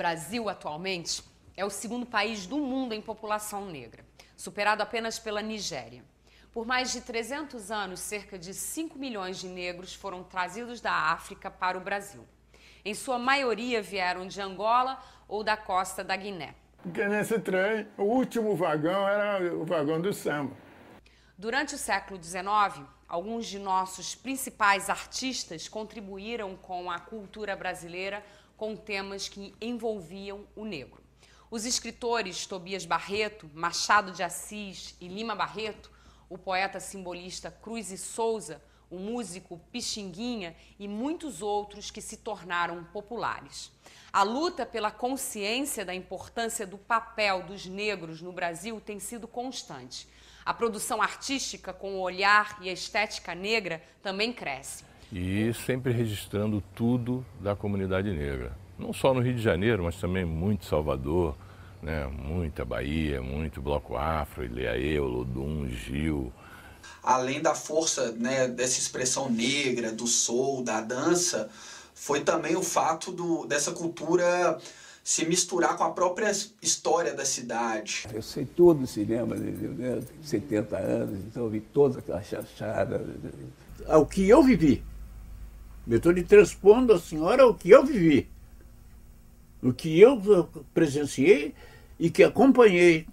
Brasil, atualmente, é o segundo país do mundo em população negra, superado apenas pela Nigéria. Por mais de 300 anos, cerca de 5 milhões de negros foram trazidos da África para o Brasil. Em sua maioria vieram de Angola ou da costa da Guiné. Porque nesse trem, o último vagão era o vagão do samba. Durante o século XIX, alguns de nossos principais artistas contribuíram com a cultura brasileira com temas que envolviam o negro. Os escritores Tobias Barreto, Machado de Assis e Lima Barreto, o poeta simbolista Cruz e Souza, o músico Pixinguinha e muitos outros que se tornaram populares. A luta pela consciência da importância do papel dos negros no Brasil tem sido constante. A produção artística com o olhar e a estética negra também cresce. E sempre registrando tudo da comunidade negra. Não só no Rio de Janeiro, mas também muito Salvador, né? Muita Bahia, muito Bloco Afro, Ilhaê, Olodum, Gil. Além da força, né, dessa expressão negra, do soul, da dança, foi também o fato dessa cultura se misturar com a própria história da cidade. Eu sei todo o cinema, né? 70 anos, então eu vi toda aquela chachada. Ao que eu vivi. Eu estou lhe transpondo à senhora o que eu vivi. O que eu presenciei e que acompanhei,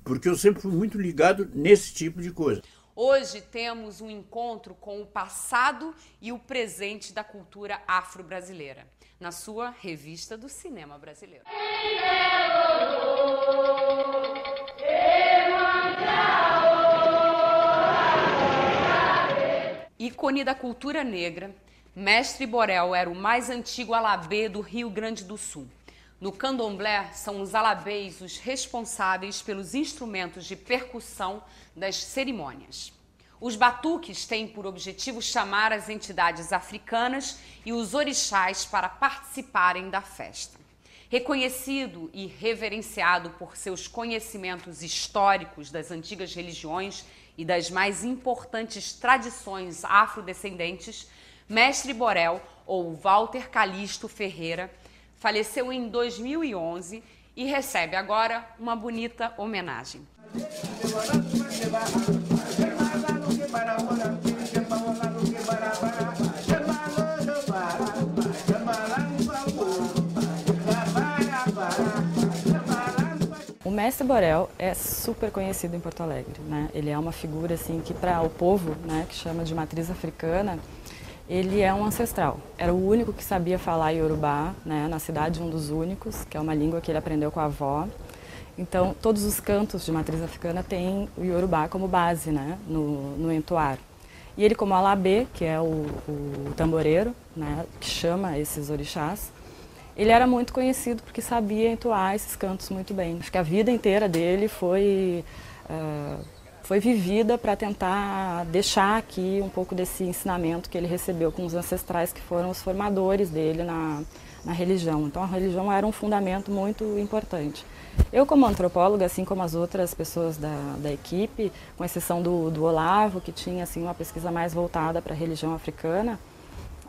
porque eu sempre fui muito ligado nesse tipo de coisa. Hoje temos um encontro com o passado e o presente da cultura afro-brasileira, na sua Revista do Cinema Brasileiro. Ícone da cultura negra, Mestre Borel era o mais antigo alabê do Rio Grande do Sul. No candomblé, são os alabês os responsáveis pelos instrumentos de percussão das cerimônias. Os batuques têm por objetivo chamar as entidades africanas e os orixás para participarem da festa. Reconhecido e reverenciado por seus conhecimentos históricos das antigas religiões e das mais importantes tradições afrodescendentes, Mestre Borel, ou Walter Calixto Ferreira, faleceu em 2011 e recebe agora uma bonita homenagem. O Mestre Borel é super conhecido em Porto Alegre, né? Ele é uma figura assim que para o povo, né, que chama de matriz africana, ele é um ancestral. Era o único que sabia falar Iorubá, né, na cidade, um dos únicos, que é uma língua que ele aprendeu com a avó. Então, todos os cantos de matriz africana têm o Iorubá como base, né, no entoar. E ele, como alabê, que é o tamboreiro, né, que chama esses orixás, ele era muito conhecido porque sabia entoar esses cantos muito bem. Acho que a vida inteira dele foi vivida para tentar deixar aqui um pouco desse ensinamento que ele recebeu com os ancestrais que foram os formadores dele na religião. Então a religião era um fundamento muito importante. Eu, como antropóloga, assim como as outras pessoas da equipe, com exceção do Olavo, que tinha assim, uma pesquisa mais voltada para a religião africana,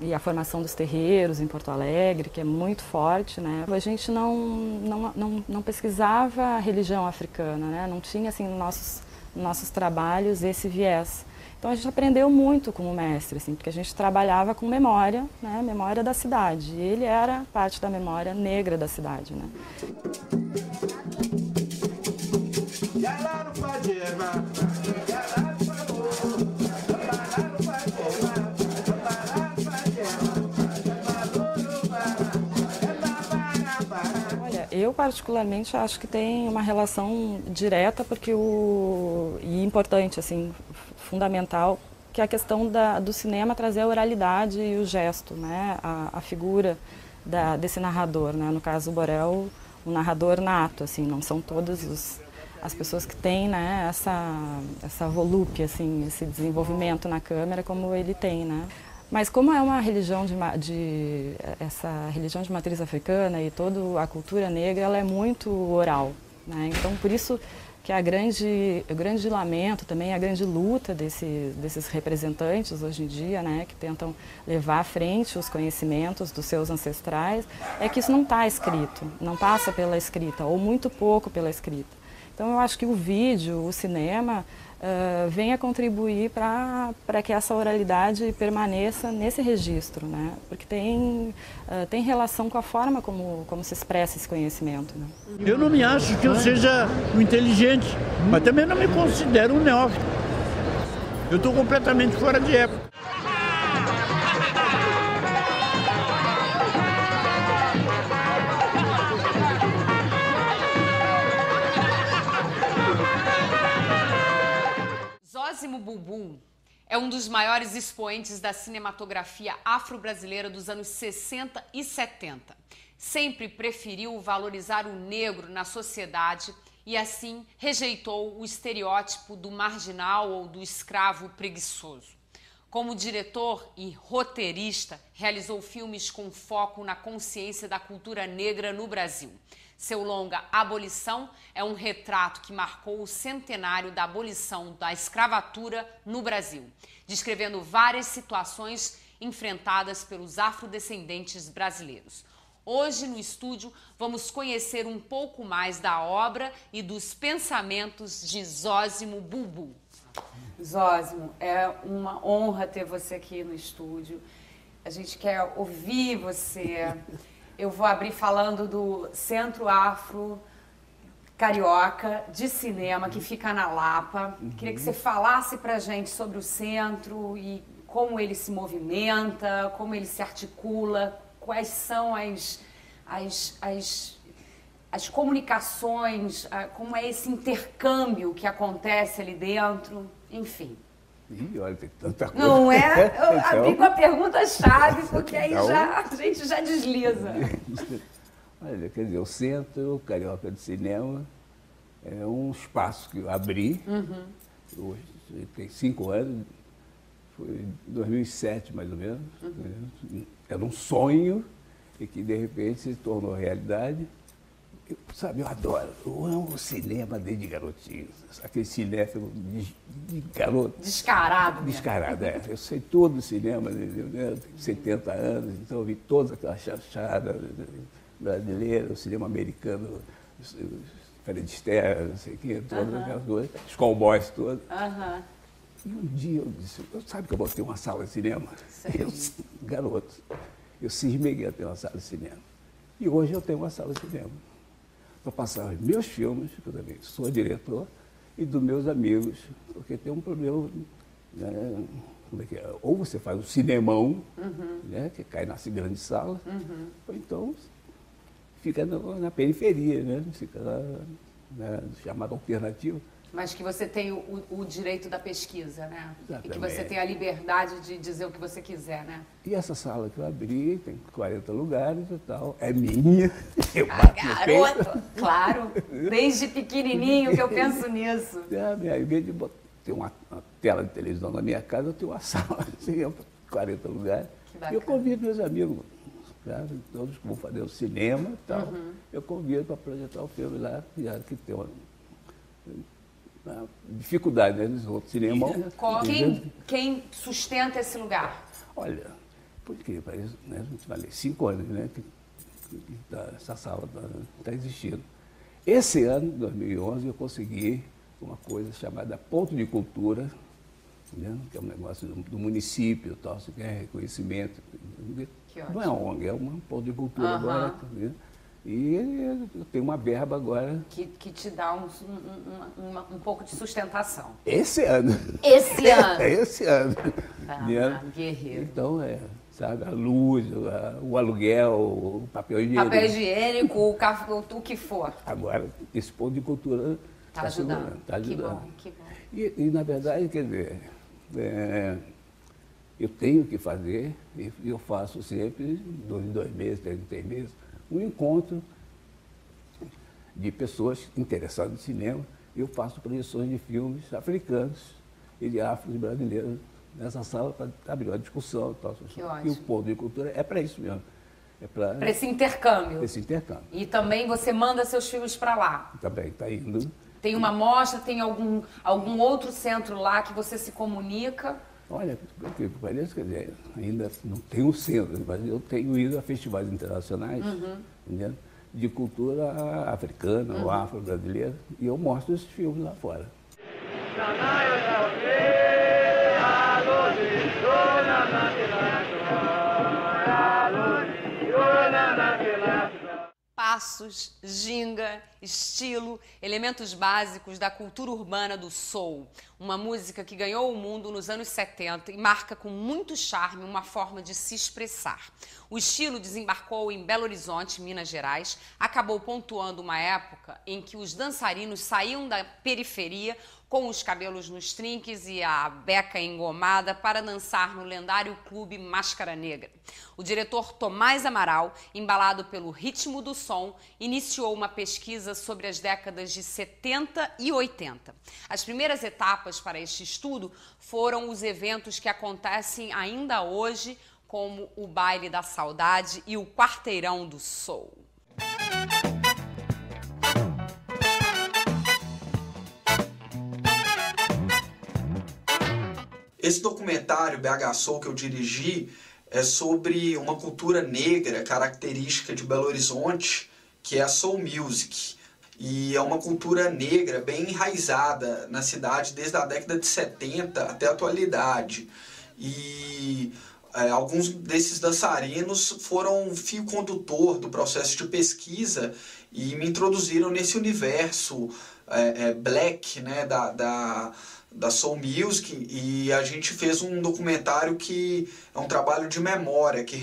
e a formação dos terreiros em Porto Alegre, que é muito forte, né? A gente não pesquisava a religião africana, né? Não tinha assim, nos nossos trabalhos esse viés. Então a gente aprendeu muito com o mestre, assim, porque a gente trabalhava com memória, né? Memória da cidade. E ele era parte da memória negra da cidade, né? Eu, particularmente, acho que tem uma relação direta e importante, assim, fundamental, que é a questão do cinema trazer a oralidade e o gesto, né? A figura desse narrador, né? No caso, o Borel, o narrador nato, assim, não são todas as pessoas que têm, né, essa volúpia, assim, esse desenvolvimento na câmera como ele tem, né? Mas como é uma religião essa religião de matriz africana e toda a cultura negra, ela é muito oral, né? Então, por isso, que é o grande lamento também, a grande luta desses representantes hoje em dia, né, que tentam levar à frente os conhecimentos dos seus ancestrais, é que isso não está escrito, não passa pela escrita, ou muito pouco pela escrita. Então eu acho que o vídeo, o cinema, vem a contribuir para que essa oralidade permaneça nesse registro, né? Porque tem relação com a forma como se expressa esse conhecimento. Né? Eu não me acho que eu seja um inteligente, mas também não me considero um neófito. Eu estou completamente fora de época. Zósimo Bulbul é um dos maiores expoentes da cinematografia afro-brasileira dos anos 60 e 70. Sempre preferiu valorizar o negro na sociedade e, assim, rejeitou o estereótipo do marginal ou do escravo preguiçoso. Como diretor e roteirista, realizou filmes com foco na consciência da cultura negra no Brasil. Seu longa Abolição é um retrato que marcou o centenário da abolição da escravatura no Brasil, descrevendo várias situações enfrentadas pelos afrodescendentes brasileiros. Hoje, no estúdio, vamos conhecer um pouco mais da obra e dos pensamentos de Zósimo Bulbul. Zósimo, é uma honra ter você aqui no estúdio. A gente quer ouvir você. Eu vou abrir falando do Centro Afro Carioca de Cinema, que fica na Lapa. Queria que você falasse pra gente sobre o centro e como ele se movimenta, como ele se articula, quais são as comunicações, como é esse intercâmbio que acontece ali dentro, enfim. Ih, olha, tem tanta coisa. Não é? Eu abri com a pergunta-chave, porque aí a gente já desliza. Olha, quer dizer, o Centro Carioca de Cinema é um espaço que eu abri, hoje tem 5 anos, foi em 2007 mais ou menos. Era um sonho e que de repente se tornou realidade. Eu adoro, eu amo o cinema desde garotinho, aquele cinéfilo de garoto. Descarado. Descarado, é. Eu sei todo o cinema, eu tenho 70 anos, então eu vi toda aquela chachada brasileira, o cinema americano, Fred Astaire, não sei o quê, todas aquelas coisas, os cowboys todos. E um dia eu disse, sabe que eu botei uma sala de cinema? Eu, garoto, eu cismei a ter uma sala de cinema. E hoje eu tenho uma sala de cinema. Para passar os meus filmes, que eu também sou diretor, e dos meus amigos, porque tem um problema, né, como é que é? Ou você faz um cinemão, né, que cai nas grandes salas, ou então fica na periferia, né, fica na chamada alternativa. Mas que você tem o direito da pesquisa, né? Exatamente. E que você tem a liberdade de dizer o que você quiser, né? E essa sala que eu abri, tem 40 lugares e tal, é minha. Eu bato no peito. Garoto, claro. Desde pequenininho que eu penso nisso. Em vez de ter uma tela de televisão na minha casa, eu tenho uma sala assim, 40 lugares. E eu convido meus amigos, sabe, todos que vão fazer o cinema e tal. Eu convido para projetar o filme lá, já que tem uma dificuldade, né, nos outros cinemas. Quem sustenta esse lugar? Olha, por que parece, né, a gente falei, 5 anos, né, que essa sala está existindo. Esse ano, 2011, eu consegui uma coisa chamada Ponto de Cultura, né, que é um negócio do município, tal, você quer reconhecimento. Não é uma ONG, é um ponto de cultura agora. Né? E eu tenho uma verba agora. Que te dá um pouco de sustentação. Esse ano. Esse ano? Esse ano. Guerreiro. Então, sabe, a luz, o aluguel, o papel higiênico. Papel higiênico, o que for. Agora, esse ponto de cultura está ajudando. Está ajudando. Que bom. E, na verdade, quer dizer, eu tenho que fazer, e eu faço sempre, 2 meses, 3 meses, um encontro de pessoas interessadas em cinema. Eu faço projeções de filmes africanos e de afro-brasileiros nessa sala para abrir uma discussão. E o ponto de cultura é para isso mesmo. É para esse intercâmbio. Esse intercâmbio. E também você manda seus filmes para lá. Também está indo. Tem uma mostra, tem algum outro centro lá que você se comunica? Olha, parece, quer dizer, ainda não tem um centro, mas eu tenho ido a festivais internacionais, entendeu? De cultura africana ou afro-brasileira, e eu mostro esses filmes lá fora. Passos, ginga, estilo, elementos básicos da cultura urbana do soul. Uma música que ganhou o mundo nos anos 70 e marca com muito charme uma forma de se expressar. O estilo desembarcou em Belo Horizonte, Minas Gerais, acabou pontuando uma época em que os dançarinos saíam da periferia com os cabelos nos trinques e a beca engomada para dançar no lendário clube Máscara Negra. O diretor Tomás Amaral, embalado pelo ritmo do som, iniciou uma pesquisa sobre as décadas de 70 e 80. As primeiras etapas para este estudo foram os eventos que acontecem ainda hoje, como o Baile da Saudade e o Quarteirão do Soul. Esse documentário, BH Soul, que eu dirigi, é sobre uma cultura negra característica de Belo Horizonte, que é a Soul Music. E é uma cultura negra bem enraizada na cidade desde a década de 70 até a atualidade. E alguns desses dançarinos foram um fio condutor do processo de pesquisa e me introduziram nesse universo black, né, da Soul Music, e a gente fez um documentário que é um trabalho de memória, que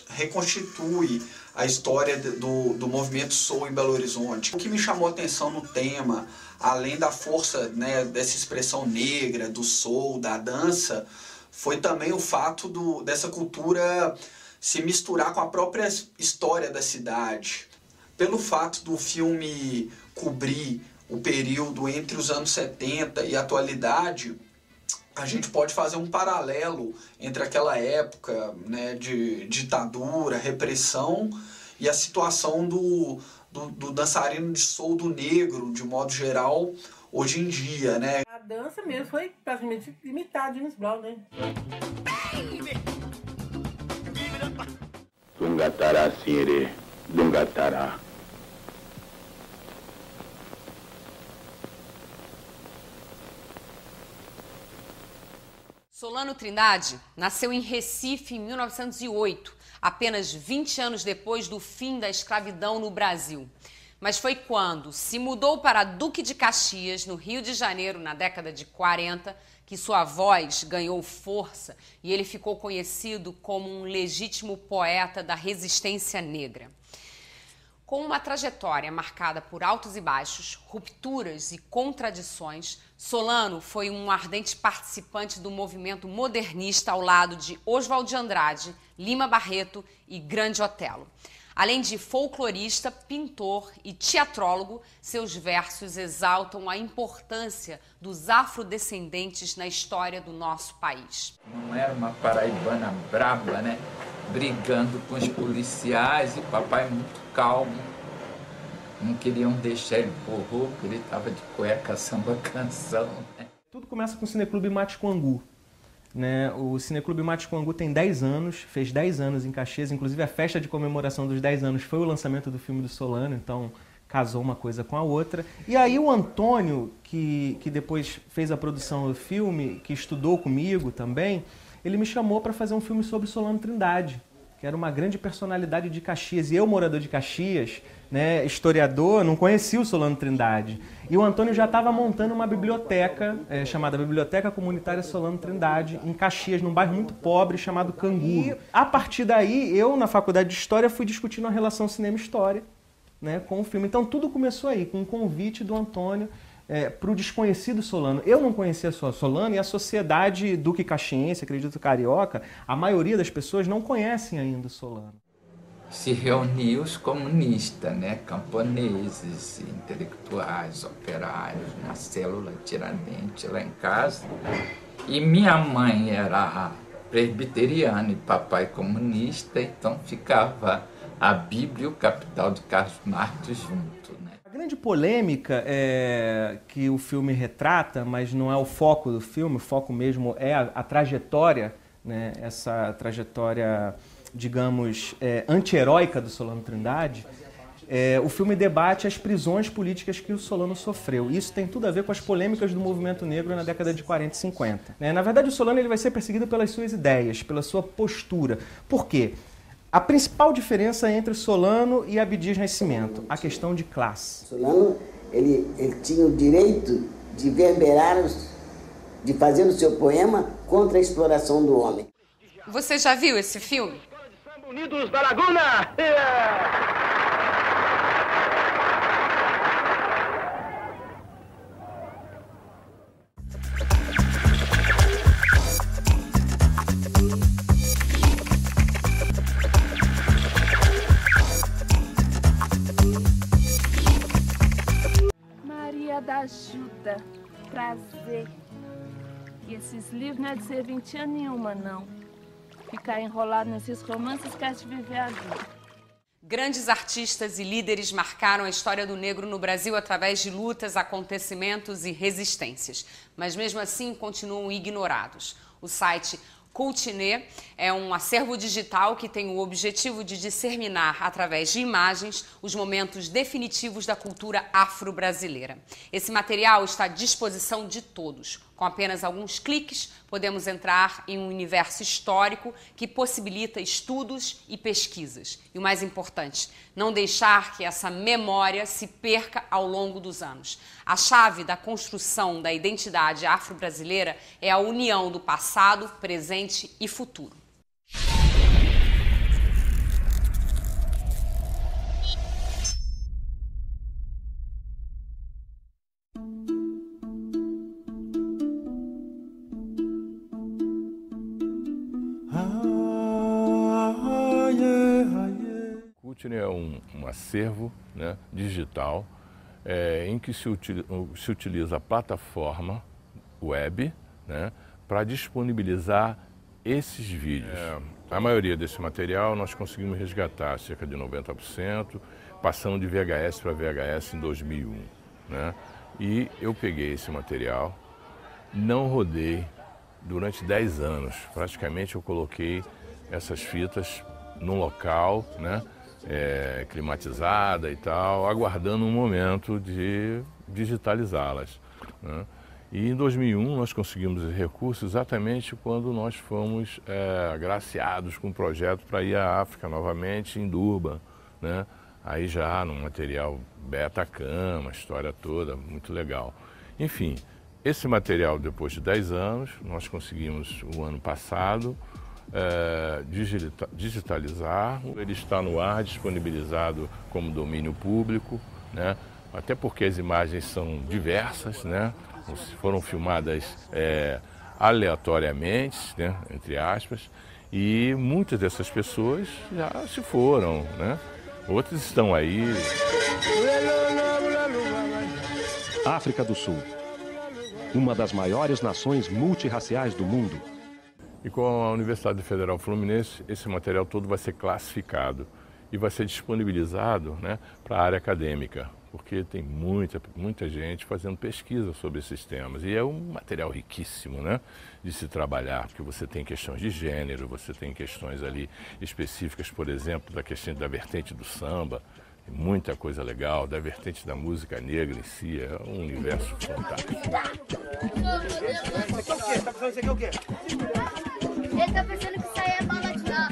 reconstitui a história do movimento Soul em Belo Horizonte. O que me chamou a atenção no tema, além da força, né, dessa expressão negra, do soul, da dança, foi também o fato dessa cultura se misturar com a própria história da cidade. Pelo fato do filme cobrir o período entre os anos 70 e a atualidade, a gente pode fazer um paralelo entre aquela época, né, de ditadura, repressão, e a situação do dançarino de soul, do negro, de modo geral, hoje em dia, né? A dança mesmo foi praticamente imitada de James Brown, né? Dungatara sire, dungatara. Solano Trindade nasceu em Recife em 1908, apenas 20 anos depois do fim da escravidão no Brasil. Mas foi quando se mudou para Duque de Caxias, no Rio de Janeiro, na década de 40, que sua voz ganhou força e ele ficou conhecido como um legítimo poeta da resistência negra. Com uma trajetória marcada por altos e baixos, rupturas e contradições, Solano foi um ardente participante do movimento modernista ao lado de Oswald de Andrade, Lima Barreto e Grande Otelo. Além de folclorista, pintor e teatrólogo, seus versos exaltam a importância dos afrodescendentes na história do nosso país. Não era uma paraibana braba, né? Brigando com os policiais e papai muito calmo. Não queriam deixar ele por rua, porque ele estava de cueca, samba, canção. Né? Tudo começa com o Cineclube Matiquangu. Né? O Cineclube Matiquangu tem 10 anos, fez 10 anos em Caxias, inclusive a festa de comemoração dos 10 anos foi o lançamento do filme do Solano, então casou uma coisa com a outra. E aí o Antônio, que depois fez a produção do filme, que estudou comigo também, ele me chamou para fazer um filme sobre Solano Trindade, que era uma grande personalidade de Caxias. E eu, morador de Caxias, né, historiador, não conhecia o Solano Trindade. E o Antônio já estava montando uma biblioteca, chamada Biblioteca Comunitária Solano Trindade, em Caxias, num bairro muito pobre, chamado Canguru. E, a partir daí, eu, na faculdade de História, fui discutindo a relação cinema-história, né, com o filme. Então, tudo começou aí, com um convite do Antônio para o desconhecido Solano. Eu não conhecia só Solano, e a sociedade duque caxiense, acredito carioca, a maioria das pessoas não conhecem ainda o Solano. Se reuniam os comunistas, né? Camponeses, intelectuais, operários, na célula Tiradentes, lá em casa. E minha mãe era presbiteriana e papai comunista, então ficava a Bíblia e o Capital de Carlos Marx junto. Né? grande polêmica que o filme retrata, mas não é o foco do filme, o foco mesmo é a trajetória, né, essa trajetória, digamos, anti-heróica do Solano Trindade. O filme debate as prisões políticas que o Solano sofreu. Isso tem tudo a ver com as polêmicas do movimento negro na década de 40 e 50. Na verdade, o Solano ele vai ser perseguido pelas suas ideias, pela sua postura. Por quê? A principal diferença entre Solano e Abdias Nascimento, a questão de classe. Solano ele tinha o direito de verberar, de fazer o seu poema contra a exploração do homem. Você já viu esse filme? Unidos da Laguna! Maria da Ajuda, prazer. E esses livros não é de serventia nenhuma, não. Ficar enrolado nesses romances quer de viver a vida. Grandes artistas e líderes marcaram a história do negro no Brasil através de lutas, acontecimentos e resistências. Mas mesmo assim continuam ignorados. O site Cultinê é um acervo digital que tem o objetivo de disseminar, através de imagens, os momentos definitivos da cultura afro-brasileira. Esse material está à disposição de todos. Com apenas alguns cliques, podemos entrar em um universo histórico que possibilita estudos e pesquisas. E o mais importante, não deixar que essa memória se perca ao longo dos anos. A chave da construção da identidade afro-brasileira é a união do passado, presente e futuro. Cultinê é um acervo, né, digital em que se utiliza a plataforma web, né, para disponibilizar esses vídeos. A maioria desse material nós conseguimos resgatar, cerca de 90%, passando de VHS para VHS em 2001. Né? E eu peguei esse material, não rodei durante 10 anos. Praticamente eu coloquei essas fitas num local, né, climatizada e tal, aguardando um momento de digitalizá-las. Né? E em 2001 nós conseguimos esse recurso exatamente quando nós fomos agraciados com um projeto para ir à África novamente, em Durban, né? Aí já num material Betacam, a história toda, muito legal. Enfim, esse material depois de 10 anos, nós conseguimos o ano passado digitalizar. Ele está no ar, disponibilizado como domínio público, né? Até porque as imagens são diversas, né? Foram filmadas aleatoriamente, né? Entre aspas, e muitas dessas pessoas já se foram, né? Outros estão aí. África do Sul, uma das maiores nações multirraciais do mundo. E com a Universidade Federal Fluminense, esse material todo vai ser classificado e vai ser disponibilizado, né, para a área acadêmica, porque tem muita gente fazendo pesquisa sobre esses temas. E é um material riquíssimo, né, de se trabalhar, porque você tem questões de gênero, você tem questões ali específicas, por exemplo, da questão da vertente do samba, muita coisa legal, da vertente da música negra em si, é um universo fantástico. Você quer o quê? Ele tá pensando que isso aí é bala de lá.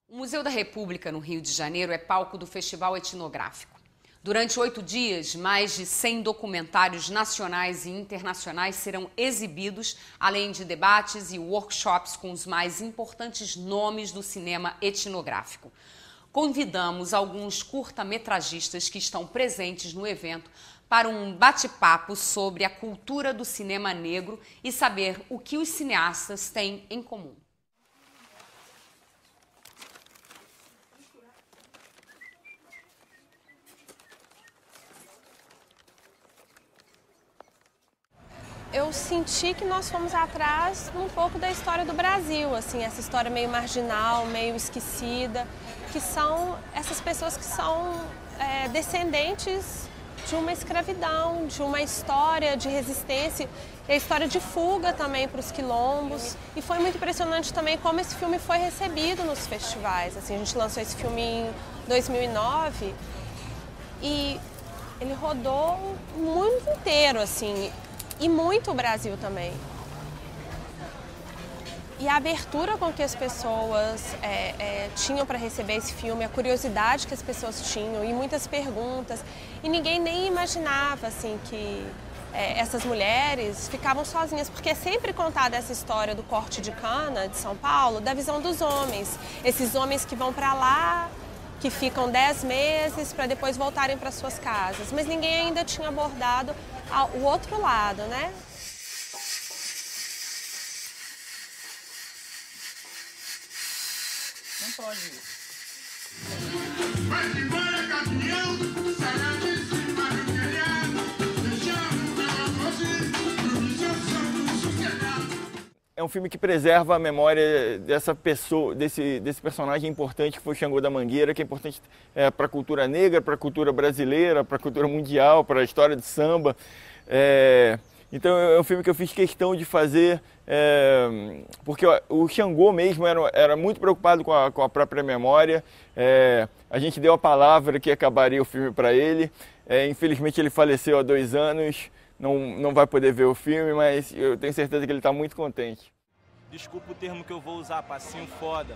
O Museu da República, no Rio de Janeiro, é palco do Festival Etnográfico. Durante 8 dias, mais de 100 documentários nacionais e internacionais serão exibidos, além de debates e workshops com os mais importantes nomes do cinema etnográfico. Convidamos alguns curta-metragistas que estão presentes no evento para um bate-papo sobre a cultura do cinema negro e saber o que os cineastas têm em comum. eu senti que nós fomos atrás um pouco da história do Brasil, assim, essa história meio marginal, meio esquecida, que são essas pessoas que são descendentes de uma escravidão, de uma história de resistência e a história de fuga também para os quilombos. E foi muito impressionante também como esse filme foi recebido nos festivais. Assim, a gente lançou esse filme em 2009 e ele rodou o mundo inteiro, assim, e muito o Brasil também. E a abertura com que as pessoas tinham para receber esse filme, a curiosidade que as pessoas tinham e muitas perguntas. E ninguém nem imaginava assim, que essas mulheres ficavam sozinhas, porque é sempre contada essa história do corte de cana de São Paulo, da visão dos homens. Esses homens que vão para lá, que ficam 10 meses para depois voltarem para suas casas. Mas ninguém ainda tinha abordado o outro lado, né? Não pode ir. É um filme que preserva a memória dessa pessoa, desse personagem importante que foi Xangô da Mangueira, que é importante para a cultura negra, para a cultura brasileira, para a cultura mundial, para a história de samba. Então é um filme que eu fiz questão de fazer, porque o Xangô mesmo era muito preocupado com a própria memória. A gente deu a palavra que acabaria o filme para ele. Infelizmente ele faleceu há 2 anos. Não vai poder ver o filme, mas eu tenho certeza que ele está muito contente. Desculpa o termo que eu vou usar, passinho foda.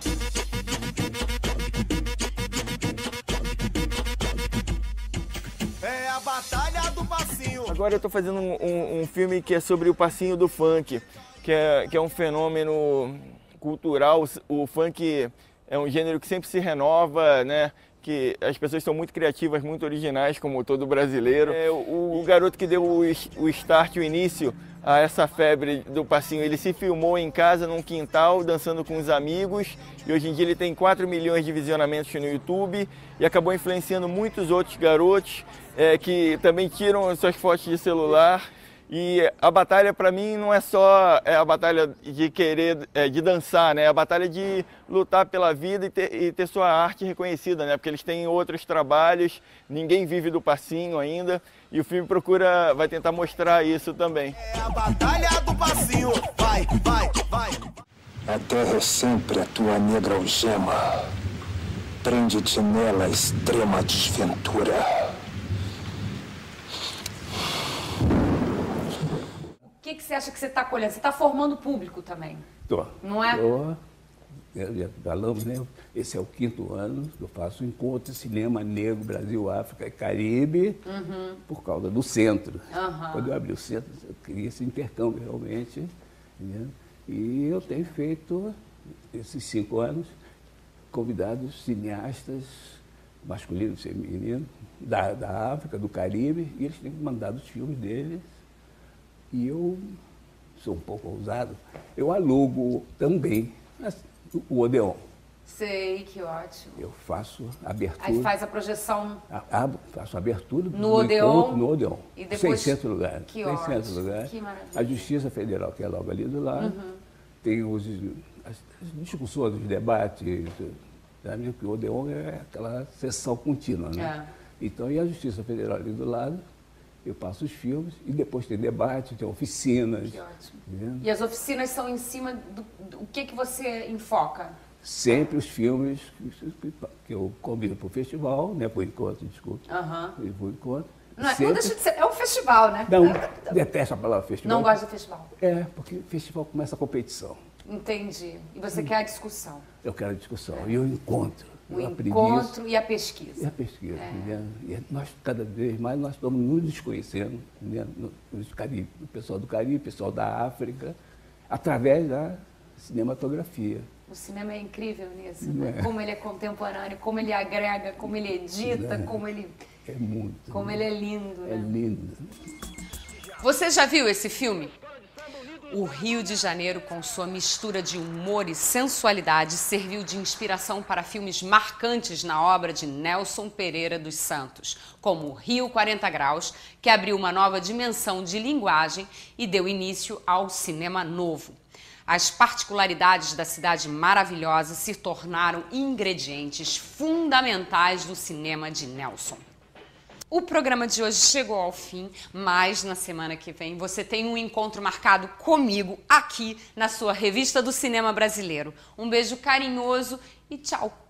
É a batalha do passinho. Agora eu estou fazendo um filme que é sobre o passinho do funk, que é um fenômeno cultural. O funk é um gênero que sempre se renova, né? Que as pessoas são muito criativas, muito originais, como todo brasileiro. O garoto que deu o start, o início a essa febre do passinho, ele se filmou em casa, num quintal, dançando com os amigos, e hoje em dia ele tem 4 milhões de visionamentos no YouTube e acabou influenciando muitos outros garotos que também tiram suas fotos de celular. E a batalha, para mim, não é só a batalha de querer, de dançar, né? É a batalha de lutar pela vida e ter sua arte reconhecida, né? Porque eles têm outros trabalhos, ninguém vive do passinho ainda, e o filme vai tentar mostrar isso também. É a batalha do passinho, vai, vai, vai. A terra é sempre a tua negra algema, prende-te nela a extrema desventura. O que você acha que você está colhendo? Você está formando público também. Tô. Não é? Tô. Já falamos, né? Esse é o 5º ano que eu faço encontro de cinema negro, Brasil, África e Caribe, por causa do centro. Quando eu abri o centro, eu queria esse intercâmbio realmente. Né? E eu tenho feito, esses 5 anos, convidados cineastas, masculinos e femininos, da África, do Caribe, e eles têm mandado os filmes deles. E eu sou um pouco ousado, eu alugo também o Odeon. Sei, que ótimo. Eu faço abertura. Aí faz a projeção. Faço abertura no Odeon. No Odeon. E depois... 600 lugares. Que 600 ótimo. lugares. Que maravilha. A Justiça Federal, que é logo ali do lado. Tem as discussões, os debates. Sabe? Porque o Odeon é aquela sessão contínua, né? Então, e a Justiça Federal ali do lado. Eu passo os filmes e depois tem debate, tem oficinas. Que ótimo. Né? E as oficinas são em cima do que você enfoca? Sempre os filmes que eu convido para o festival, né? Por enquanto, desculpe. Por enquanto. Não deixa de ser, é um festival, né? Não, detesto a palavra festival. Não gosta de festival? Porque festival começa a competição. Entendi. E você quer a discussão? Eu quero a discussão. E eu encontro. O encontro e a pesquisa. E a pesquisa. Né? E nós, cada vez mais, nós estamos nos desconhecendo, né? O pessoal do Caribe, o pessoal da África, através da cinematografia. O cinema é incrível nisso, né? Como ele é contemporâneo, como ele agrega, como ele edita, como ele... É muito. Como ele é lindo, né? É lindo. Você já viu esse filme? O Rio de Janeiro, com sua mistura de humor e sensualidade, serviu de inspiração para filmes marcantes na obra de Nelson Pereira dos Santos, como Rio 40 Graus, que abriu uma nova dimensão de linguagem e deu início ao cinema novo. As particularidades da cidade maravilhosa se tornaram ingredientes fundamentais do cinema de Nelson. O programa de hoje chegou ao fim, mas na semana que vem você tem um encontro marcado comigo aqui na sua Revista do Cinema Brasileiro. Um beijo carinhoso e tchau!